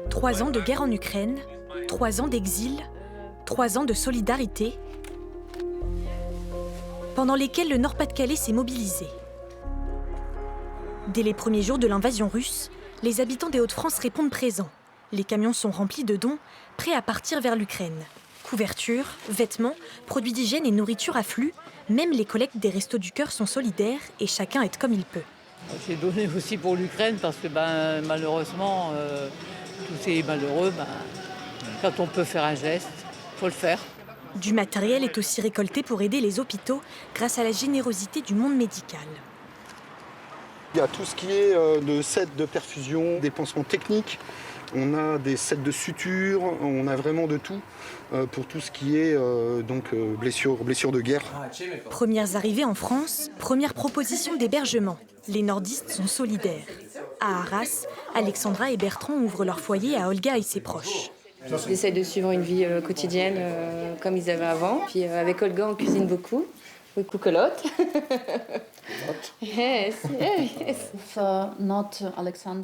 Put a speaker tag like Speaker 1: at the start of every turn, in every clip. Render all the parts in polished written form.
Speaker 1: 3 ans de guerre en Ukraine, 3 ans d'exil, 3 ans de solidarité, pendant lesquels le Nord-Pas-de-Calais s'est mobilisé. Dès les premiers jours de l'invasion russe, les habitants des Hauts-de-France répondent présents. Les camions sont remplis de dons, prêts à partir vers l'Ukraine. Couvertures, vêtements, produits d'hygiène et nourriture affluent. Même les collectes des Restos du Cœur sont solidaires et chacun aide comme il peut.
Speaker 2: J'ai donné aussi pour l'Ukraine parce que malheureusement, tous ces malheureux, quand on peut faire un geste, il faut le faire.
Speaker 1: Du matériel est aussi récolté pour aider les hôpitaux grâce à la générosité du monde médical.
Speaker 3: Il y a tout ce qui est de sets de perfusion, des pansements techniques, on a des sets de suture, on a vraiment de tout pour tout ce qui est blessures de guerre.
Speaker 1: Premières arrivées en France, première proposition d'hébergement. Les nordistes sont solidaires. À Arras, Alexandra et Bertrand ouvrent leur foyer à Olga et ses proches.
Speaker 4: Ils essaient de suivre une vie quotidienne comme ils avaient avant. Puis avec Olga, on cuisine beaucoup. Beaucoup colotte. Yes, yes.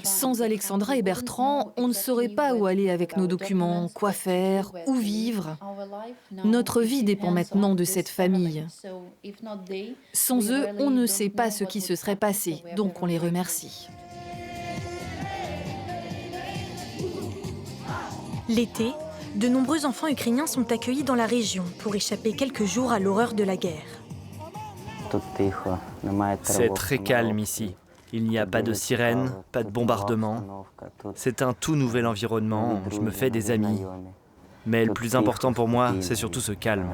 Speaker 5: Sans Alexandra et Bertrand, on ne saurait pas où aller avec nos documents, quoi faire, où vivre. Notre vie dépend maintenant de cette famille. Sans eux, on ne sait pas ce qui se serait passé, donc on les remercie.
Speaker 1: L'été, de nombreux enfants ukrainiens sont accueillis dans la région pour échapper quelques jours à l'horreur de la guerre.
Speaker 6: C'est très calme ici. Il n'y a pas de sirène, pas de bombardement. C'est un tout nouvel environnement, je me fais des amis. Mais le plus important pour moi, c'est surtout ce calme.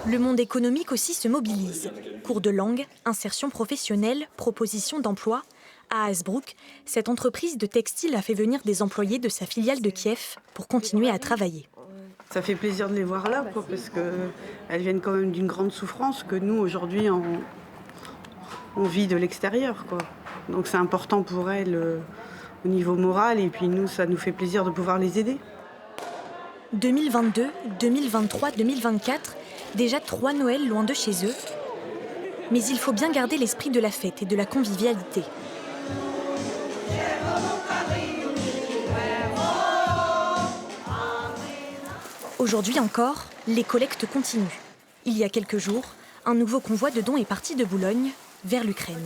Speaker 1: Le monde économique aussi se mobilise. Cours de langue, insertion professionnelle, proposition d'emploi. À Hasbrouck, cette entreprise de textile a fait venir des employés de sa filiale de Kiev pour continuer à travailler.
Speaker 7: Ça fait plaisir de les voir là, parce qu'elles viennent quand même d'une grande souffrance que nous, aujourd'hui, on vit de l'extérieur, quoi. Donc c'est important pour elles au niveau moral, et puis nous, ça nous fait plaisir de pouvoir les aider.
Speaker 1: 2022, 2023, 2024, déjà 3 Noëls loin de chez eux. Mais il faut bien garder l'esprit de la fête et de la convivialité. Aujourd'hui encore, les collectes continuent. Il y a quelques jours, un nouveau convoi de dons est parti de Boulogne vers l'Ukraine.